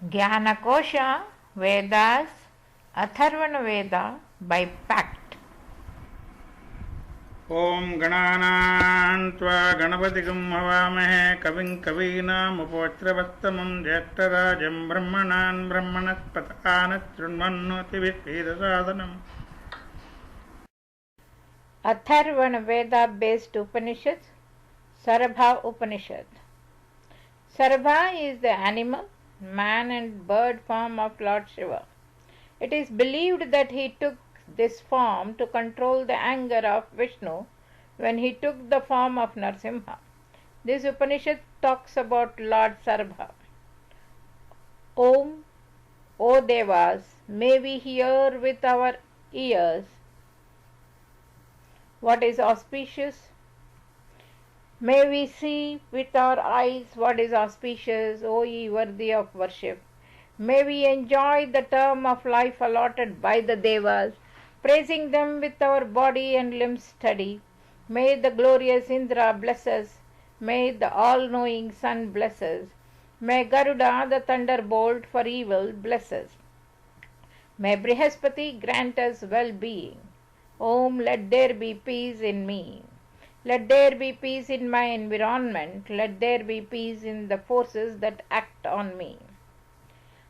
Jnanakosha, Vedas, Atharvana Veda by pact. ॐ गणानां त्वा गणपतिगं हवामहे कविं कवीनामुपवज्रवत्तमं ज्येष्ठराजं ब्रह्मणान् ब्रह्मणस्पत आनशृण्वन्नोतिभिः Atharvana Veda based Upanishads, Sarabha Upanishad. Sarabha is the animal, man and bird form of Lord Shiva. It is believed that he took this form to control the anger of Vishnu when he took the form of Narsimha. This Upanishad talks about Lord Sarabha. Om, O Devas, may we hear with our ears what is auspicious. May we see with our eyes what is auspicious, O ye worthy of worship. May we enjoy the term of life allotted by the Devas, praising them with our body and limbs steady. May the glorious Indra bless us. May the all-knowing Sun bless us. May Garuda, the thunderbolt for evil, bless us. May Brihaspati grant us well-being. Om, let there be peace in me. Let there be peace in my environment. Let there be peace in the forces that act on me.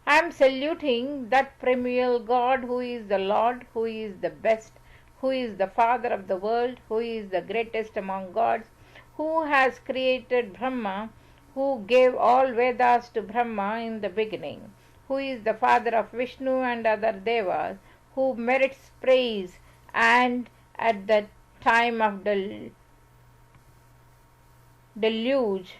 I am saluting that primeval God who is the Lord, who is the best, who is the Father of the world, who is the greatest among gods, who has created Brahma, who gave all Vedas to Brahma in the beginning, who is the Father of Vishnu and other Devas, who merits praise and at the time of deluge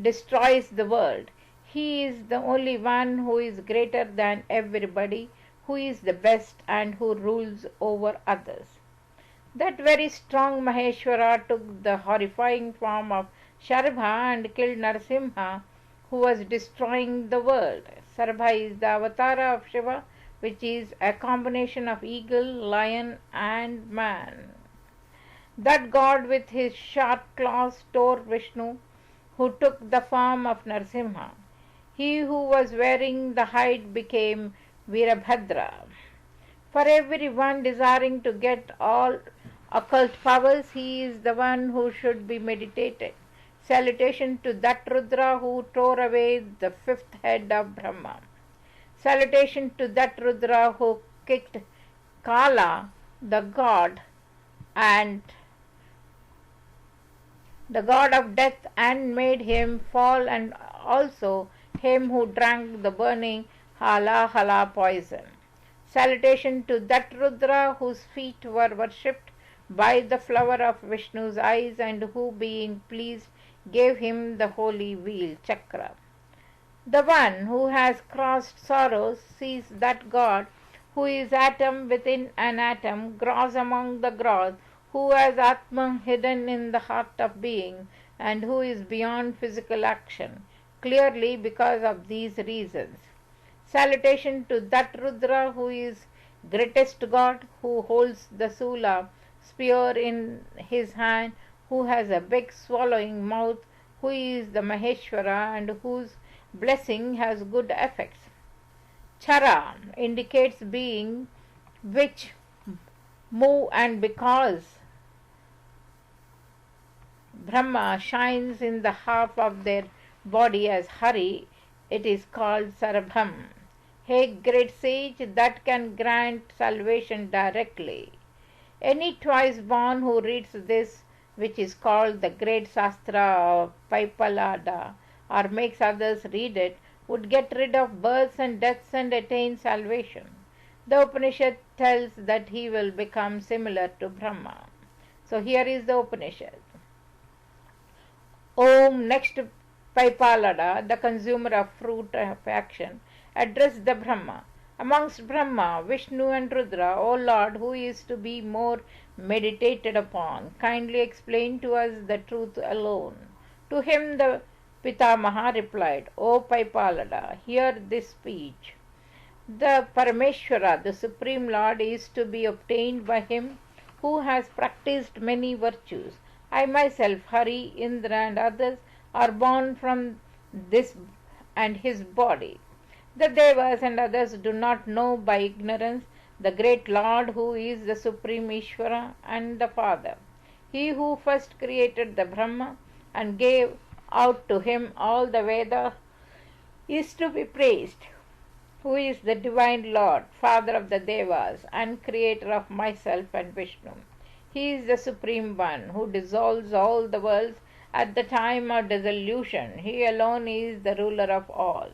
destroys the world. He is the only one who is greater than everybody, who is the best and who rules over others. That very strong Maheshwara took the horrifying form of Sarabha and killed Narsimha, who was destroying the world. Sarabha is the avatar of Shiva, which is a combination of eagle, lion and man. That god with his sharp claws tore Vishnu, who took the form of Narsimha. He who was wearing the hide became Virabhadra. For every one desiring to get all occult powers, he is the one who should be meditated. Salutation to that Rudra who tore away the fifth head of Brahma. Salutation to that Rudra who kicked Kala, the god, and the god of death, and made him fall, and also him who drank the burning hala poison. Salutation to that Rudra whose feet were worshipped by the flower of Vishnu's eyes, and who, being pleased, gave him the holy wheel chakra. The one who has crossed sorrows sees that God who is atom within an atom, gross among the gross, who has Atma hidden in the heart of being, and who is beyond physical action, clearly because of these reasons. Salutation to that Rudra who is greatest God, who holds the Sula spear in his hand, who has a big swallowing mouth, who is the Maheshwara and whose blessing has good effects. Chara indicates being which move, and because Brahma shines in the half of their body as Hari, it is called Sarabham. Hey great sage that can grant salvation directly. Any twice born who reads this, which is called the great Sastra of Paipalada, or makes others read it, would get rid of births and deaths and attain salvation. The Upanishad tells that he will become similar to Brahma. So here is the Upanishad. Om, next Paipalada, the consumer of fruit of action, addressed the Brahma. Amongst Brahma, Vishnu and Rudra, O Lord, who is to be more meditated upon, kindly explain to us the truth alone. To him the Pitamaha replied, O Paipalada, hear this speech. The Parameshwara, the Supreme Lord, is to be obtained by him who has practiced many virtues. I myself, Hari, Indra and others are born from this and his body. The Devas and others do not know by ignorance the great Lord who is the Supreme Ishvara and the Father. He who first created the Brahma and gave out to him all the Vedas is to be praised, who is the Divine Lord, Father of the Devas and Creator of myself and Vishnu. He is the Supreme One who dissolves all the worlds at the time of dissolution. He alone is the ruler of all.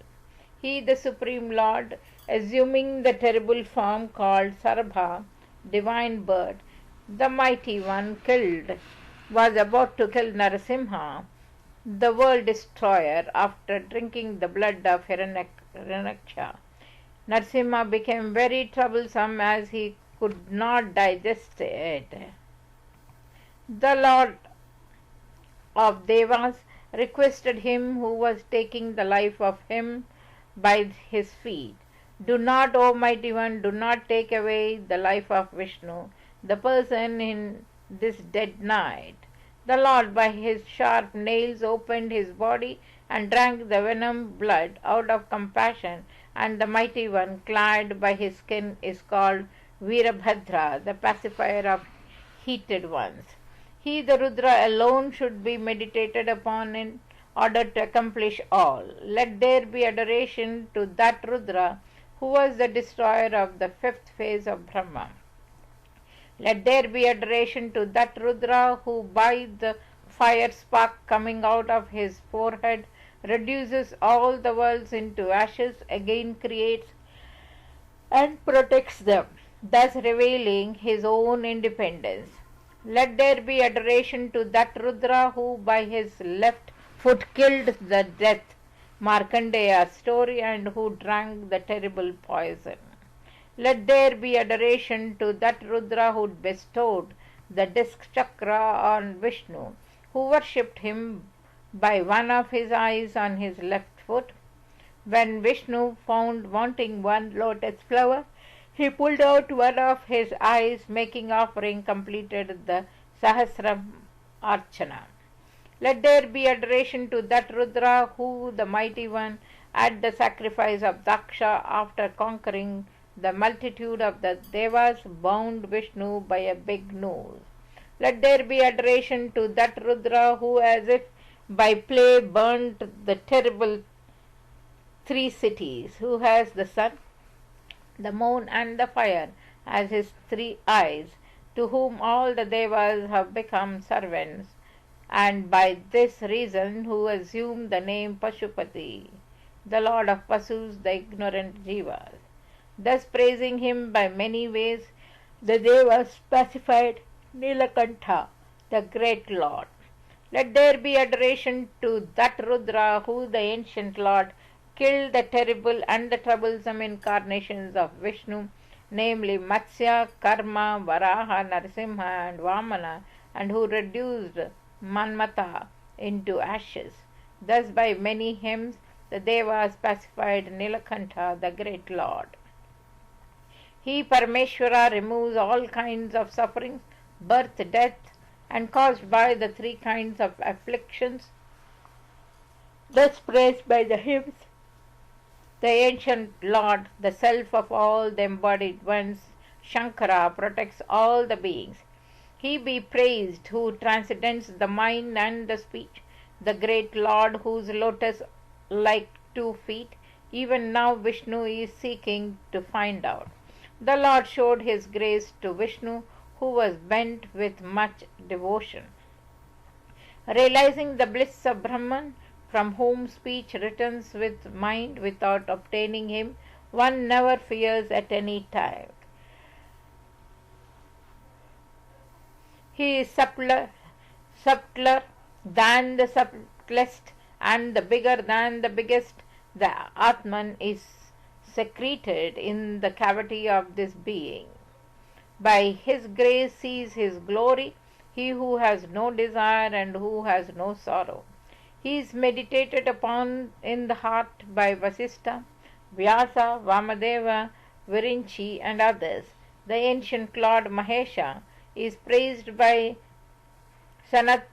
He, the Supreme Lord, assuming the terrible form called Sarabha, divine bird, the mighty one was about to kill Narasimha, the world destroyer, after drinking the blood of Hiranyaksha. Narasimha became very troublesome as he could not digest it. The Lord of Devas requested him who was taking the life of him by his feet, "Do not, O mighty one, do not take away the life of Vishnu, the person in this dead night." The Lord by his sharp nails opened his body and drank the venom blood out of compassion, and the mighty one clad by his skin is called Virabhadra, the pacifier of heated ones. He, the Rudra, alone should be meditated upon in order to accomplish all. Let there be adoration to that Rudra who was the destroyer of the fifth phase of Brahma. Let there be adoration to that Rudra who by the fire spark coming out of his forehead reduces all the worlds into ashes, again creates and protects them, thus revealing his own independence. Let there be adoration to that Rudra who by his left foot killed the death, Markandeya's story, and who drank the terrible poison. Let there be adoration to that Rudra who bestowed the disc chakra on Vishnu, who worshipped him by one of his eyes on his left foot. When Vishnu found wanting one lotus flower, he pulled out one of his eyes, making offering completed the Sahasram Archana. Let there be adoration to that Rudra who, the mighty one, at the sacrifice of Daksha, after conquering the multitude of the Devas, bound Vishnu by a big noose. Let there be adoration to that Rudra who, as if by play, burnt the terrible three cities, who has the sun, the moon, and the fire as his three eyes, to whom all the Devas have become servants, and by this reason who assumed the name Pashupati, the Lord of Pasus, the ignorant Jivas. Thus praising him by many ways, the Devas pacified Nilakantha, the great Lord. Let there be adoration to that Rudra who, the ancient Lord, killed the terrible and the troublesome incarnations of Vishnu, namely Matsya, Karma, Varaha, Narasimha, and Vamana, and who reduced Manmata into ashes. Thus by many hymns the Devas pacified Nilakantha, the great Lord. He, Parameshwara, removes all kinds of sufferings, birth, death, and caused by the three kinds of afflictions, thus praised by the hymns. The ancient Lord, the self of all the embodied ones, Shankara, protects all the beings. He be praised who transcends the mind and the speech, the great Lord whose lotus like 2 feet, even now Vishnu is seeking to find out. The Lord showed his grace to Vishnu, who was bent with much devotion. Realizing the bliss of Brahman, from whom speech returns with mind without obtaining him, one never fears at any time. He is subtler than the subtlest and the bigger than the biggest. The Atman is secreted in the cavity of this being. By his grace sees his glory, he who has no desire and who has no sorrow. He is meditated upon in the heart by Vasistha, Vyasa, Vamadeva, Virinchi, and others. The ancient Lord Mahesha is praised by Sanatsudija,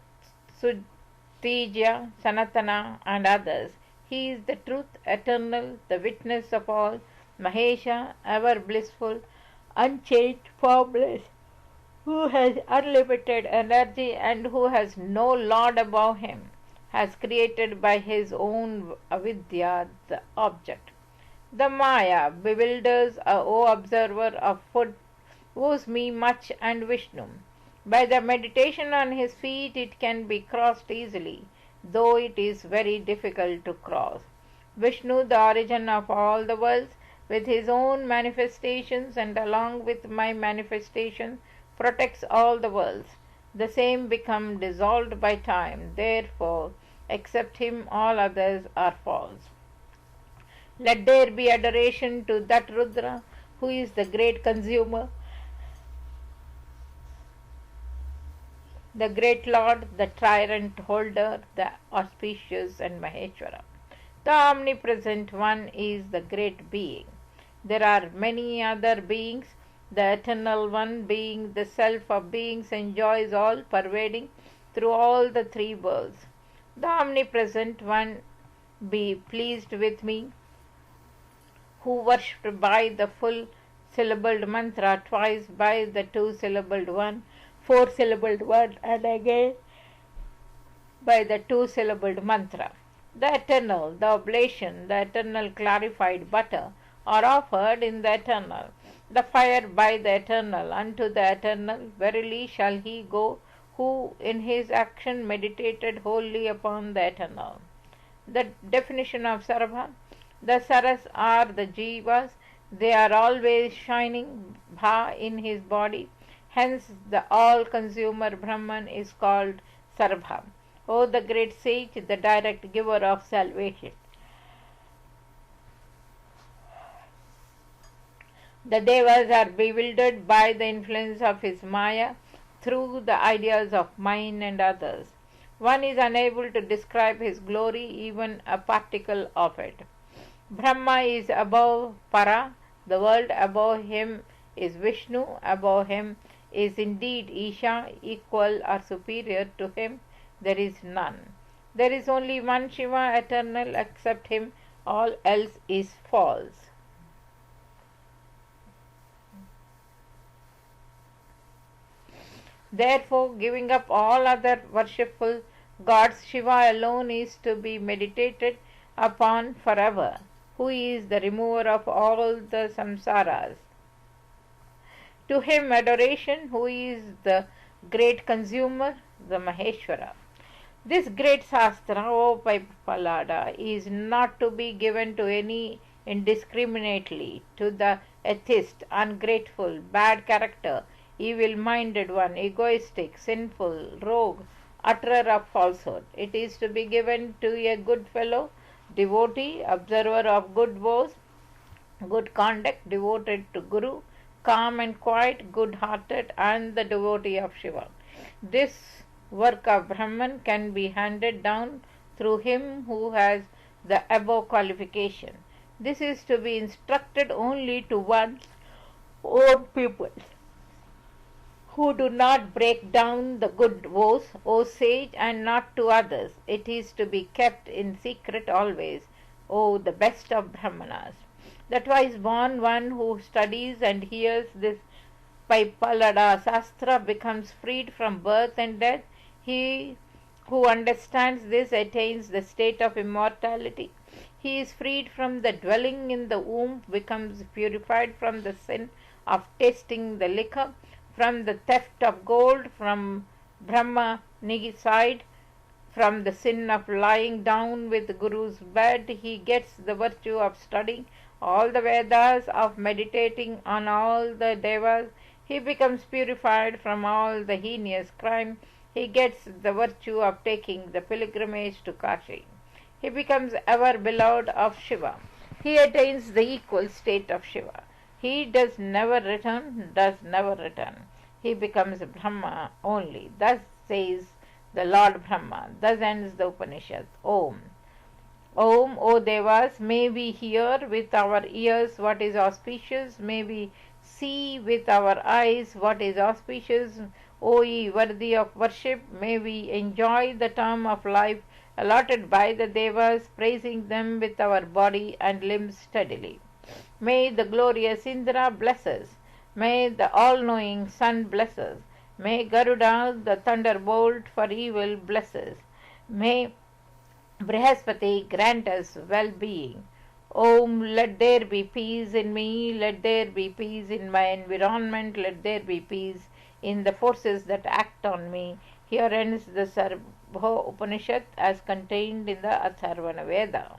Sanatana, and others. He is the truth, eternal, the witness of all, Mahesha, ever blissful, unchanged, formless, who has unlimited energy and who has no lord above him, has created by his own avidya the object. The Maya bewilders, O observer of food, woos me much and Vishnu. By the meditation on his feet it can be crossed easily, though it is very difficult to cross. Vishnu, the origin of all the worlds, with his own manifestations and along with my manifestation, protects all the worlds. The same become dissolved by time. Therefore, except him, all others are false. Let there be adoration to that Rudra who is the great consumer, the great Lord, the tyrant holder, the auspicious and Maheshwara. The omnipresent one is the great being. There are many other beings. The eternal one, being the self of beings, enjoys all, pervading through all the three worlds. The omnipresent one, be pleased with me, who worshipped by the full syllabled mantra, twice by the two syllabled one, four syllabled one, and again by the two syllabled mantra. The eternal, the oblation, the eternal clarified butter are offered in the eternal. The fire by the eternal unto the eternal. Verily shall he go who in his action meditated wholly upon the eternal. The definition of Sarabha. The Saras are the Jivas. They are always shining Bha in his body. Hence the all-consumer Brahman is called Sarabha. O the great sage, the direct giver of salvation. The Devas are bewildered by the influence of his Maya through the ideas of mine and others. One is unable to describe his glory, even a particle of it. Brahma is above Para, the world above him is Vishnu, above him is indeed Isha, equal or superior to him there is none. There is only one Shiva, eternal, except him all else is false. Therefore, giving up all other worshipful gods, Shiva alone is to be meditated upon forever, who is the remover of all the samsaras. To him adoration, who is the great consumer, the Maheshwara. This great Shastra, O Paipalada, is not to be given to any indiscriminately, to the atheist, ungrateful, bad character, evil-minded one, egoistic, sinful, rogue, utterer of falsehood. It is to be given to a good fellow, devotee, observer of good vows, good conduct, devoted to Guru, calm and quiet, good-hearted, and the devotee of Shiva. This work of Brahman can be handed down through him who has the above qualification. This is to be instructed only to one's own people, who do not break down the good vows, O sage, and not to others. It is to be kept in secret always, O the best of Brahmanas. The twice born one who studies and hears this Paipalada Shastra becomes freed from birth and death. He who understands this attains the state of immortality. He is freed from the dwelling in the womb, becomes purified from the sin of tasting the liquor, from the theft of gold, from Brahma Nigicide, from the sin of lying down with the Guru's bed. He gets the virtue of studying all the Vedas, of meditating on all the Devas. He becomes purified from all the heinous crime. He gets the virtue of taking the pilgrimage to Kashi. He becomes ever beloved of Shiva. He attains the equal state of Shiva. He does never return. He becomes Brahma only. Thus says the Lord Brahma. Thus ends the Upanishad. Om. Om, O Devas, may we hear with our ears what is auspicious, may we see with our eyes what is auspicious, O ye worthy of worship, may we enjoy the term of life allotted by the Devas, praising them with our body and limbs steadily. May the glorious Indra bless us. May the all-knowing Sun bless us. May Garuda, the thunderbolt for evil, bless us. May Brihaspati grant us well-being. Om, let there be peace in me, let there be peace in my environment, let there be peace in the forces that act on me. Here ends the Sarabha Upanishad as contained in the Atharvana Veda.